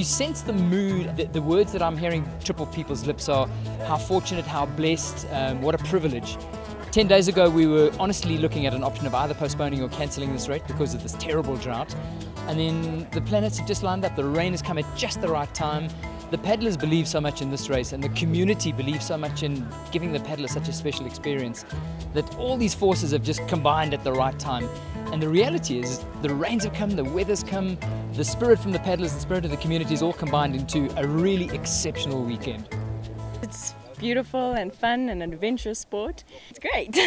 you sense the mood, the words that I'm hearing trip off people's lips are how fortunate, how blessed, what a privilege. 10 days ago, we were honestly looking at an option of either postponing or cancelling this race because of this terrible drought. And then the planets have just lined up. The rain has come at just the right time. The paddlers believe so much in this race, and the community believes so much in giving the paddlers such a special experience, that all these forces have just combined at the right time. And the reality is, the rains have come, the weather's come, the spirit from the paddlers, the spirit of the community is all combined into a really exceptional weekend. It's beautiful and fun and adventurous sport. It's great.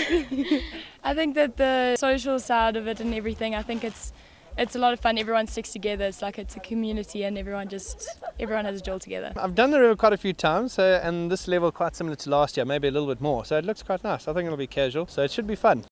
I think that the social side of it and everything, I think it's a lot of fun. Everyone sticks together. It's like it's a community and everyone has a jol together. I've done the river quite a few times, and this level quite similar to last year, maybe a little bit more. So it looks quite nice. I think it'll be casual, so it should be fun.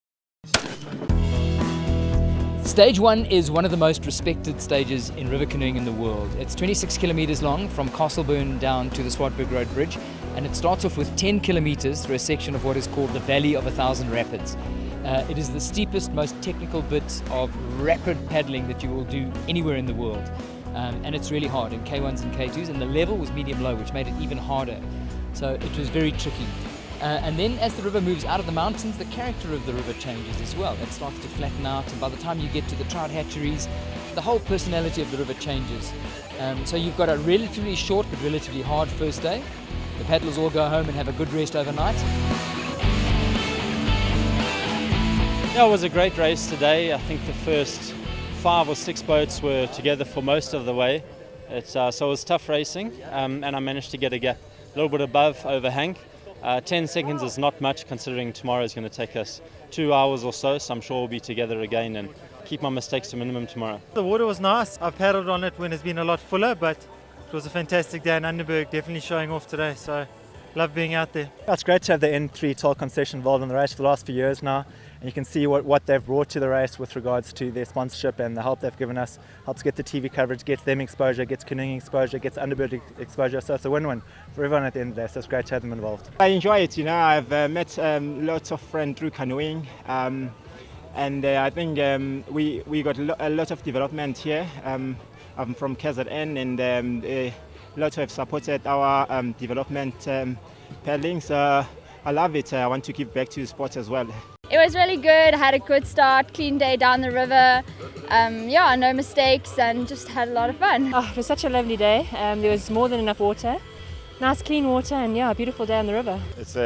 Stage 1 is one of the most respected stages in river canoeing in the world. It's 26 kilometers long from Castleburn down to the Swartberg Road Bridge, and it starts off with 10 kilometers through a section of what is called the Valley of 1,000 Rapids. It is the steepest, most technical bit of rapid paddling that you will do anywhere in the world. And it's really hard in K1s and K2s, and the level was medium-low, which made it even harder. So it was very tricky. And then as the river moves out of the mountains, the character of the river changes as well. It starts to flatten out, and by the time you get to the trout hatcheries, the whole personality of the river changes. So you've got a relatively short but relatively hard first day. The paddlers all go home and have a good rest overnight. Yeah, it was a great race today. I think the first 5 or 6 boats were together for most of the way. So it was tough racing, and I managed to get a gap a little bit above overhang. 10 seconds is not much considering tomorrow is going to take us 2 hours or so, so I'm sure we'll be together again and keep my mistakes to minimum tomorrow. The water was nice. I've paddled on it when it's been a lot fuller, but it was a fantastic day in Underberg, definitely showing off today, so love being out there. It's great to have the N3 toll concession involved in the race for the last few years now, and you can see what they've brought to the race with regards to their sponsorship and the help they've given us. Helps get the TV coverage, gets them exposure, gets canoeing exposure, gets Underberg exposure, so it's a win-win for everyone at the end of the day, so it's great to have them involved. I enjoy it, I've met lots of friends through canoeing, and I think we got a lot of development here. I'm from KZN, and lots have supported our development paddling, so I love it. I want to give back to the sport as well. It was really good. I had a good start, clean day down the river. No mistakes, and just had a lot of fun. Oh, it was such a lovely day. There was more than enough water. Nice clean water, and a beautiful day on the river. It's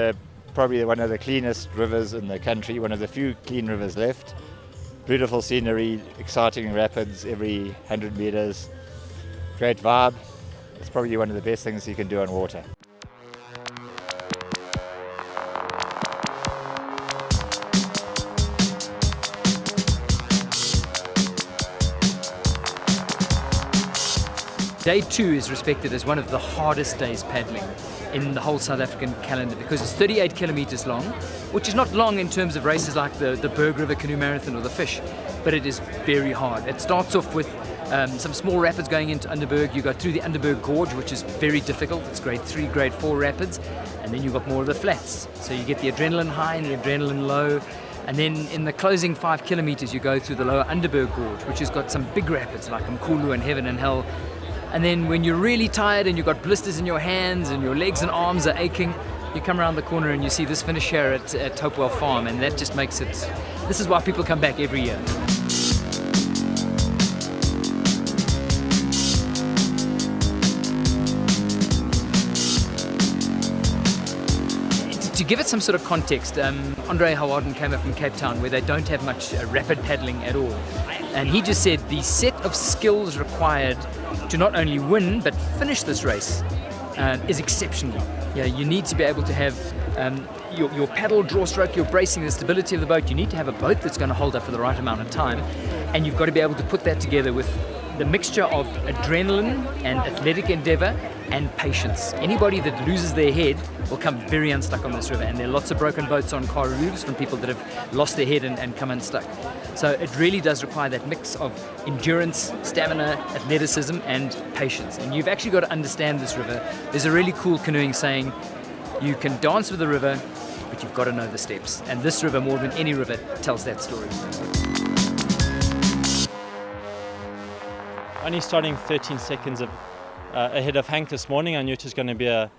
probably one of the cleanest rivers in the country, one of the few clean rivers left. Beautiful scenery, exciting rapids every 100 meters. Great vibe. It's probably one of the best things you can do on water. Day 2 is respected as one of the hardest days paddling in the whole South African calendar because it's 38 kilometers long, which is not long in terms of races like the Berg River Canoe Marathon or the Fish, but it is very hard. It starts off with some small rapids going into Underberg. You go through the Underberg Gorge, which is very difficult. It's grade 3, grade 4 rapids, and then you've got more of the flats. So you get the adrenaline high and the adrenaline low. And then in the closing 5 kilometers, you go through the lower Underberg Gorge, which has got some big rapids like Mkulu and Heaven and Hell. And then when you're really tired and you've got blisters in your hands and your legs and arms are aching, you come around the corner and you see this finish here at Hopewell Farm, and that just makes it, this is why people come back every year. To give it some sort of context, Andre Hawarden came up from Cape Town where they don't have much rapid paddling at all. And he just said the set of skills required to not only win but finish this race is exceptional. You need to be able to have your paddle, draw stroke, your bracing, the stability of the boat. You need to have a boat that's going to hold up for the right amount of time, and you've got to be able to put that together with the mixture of adrenaline and athletic endeavor and patience. Anybody that loses their head will come very unstuck on this river, and there are lots of broken boats on Karoos from people that have lost their head and come unstuck. So it really does require that mix of endurance, stamina, athleticism and patience. And you've actually got to understand this river. There's a really cool canoeing saying, you can dance with the river, but you've got to know the steps. And this river, more than any river, tells that story. Only starting 13 seconds ahead of Hank this morning. I knew it was going to be a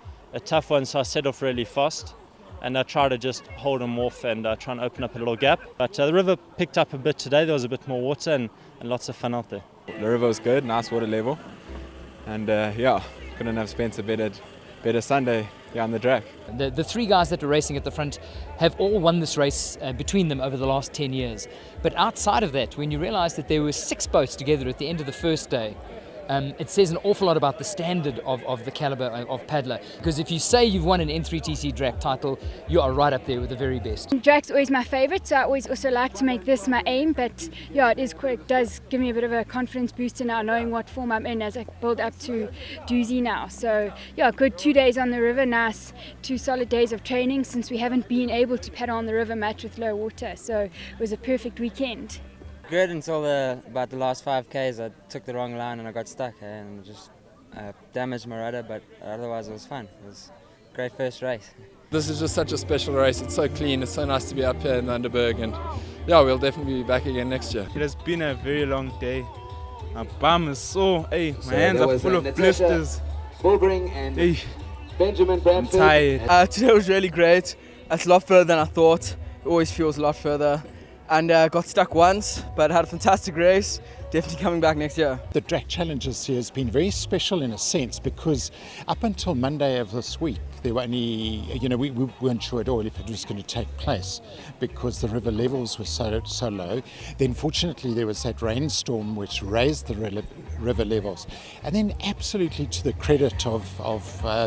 tough one, so I set off really fast. And I tried to just hold him off and try and open up a little gap. But the river picked up a bit today. There was a bit more water and lots of fun out there. The river was good, nice water level. And yeah, couldn't have spent a better Sunday here on the DRAK. The three guys that were racing at the front have all won this race between them over the last 10 years. But outside of that, when you realise that there were 6 boats together at the end of the first day, it says an awful lot about the standard of the calibre of paddler. Because if you say you've won an N3TC DRAK title, you are right up there with the very best. DRAK's always my favourite, so I always also like to make this my aim. But yeah, it does give me a bit of a confidence booster now, knowing what form I'm in as I build up to doozy now. So yeah, good 2 days on the river, nice 2 solid days of training since we haven't been able to paddle on the river much with low water. So it was a perfect weekend. Good until about the last 5Ks. I took the wrong line and I got stuck and just damaged my rudder, but otherwise it was fun. It was a great first race. This is just such a special race. It's so clean. It's so nice to be up here in Underberg, and yeah, we'll definitely be back again next year. It has been a very long day. My bum is sore. Hey, my hands are full of blisters. Hey, Benjamin I'm tired. Today was really great. It's a lot further than I thought. It always feels a lot further. And got stuck once, but had a fantastic race. Definitely coming back next year. The DRAK Challenge this year has been very special in a sense because up until Monday of this week, there were only, we weren't sure at all if it was going to take place because the river levels were so low. Then fortunately there was that rainstorm which raised the river levels. And then absolutely to the credit of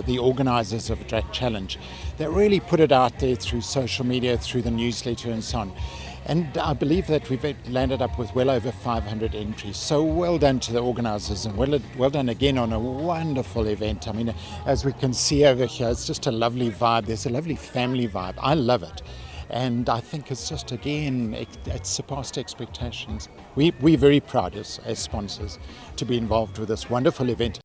the organisers of the DRAK Challenge, they really put it out there through social media, through the newsletter and so on. And I believe that we've landed up with well over 500 entries. So well done to the organisers and well done again on a wonderful event. I mean, as we can see over here, it's just a lovely vibe. There's a lovely family vibe. I love it. And I think it's just, again, it's surpassed expectations. We're very proud as sponsors to be involved with this wonderful event.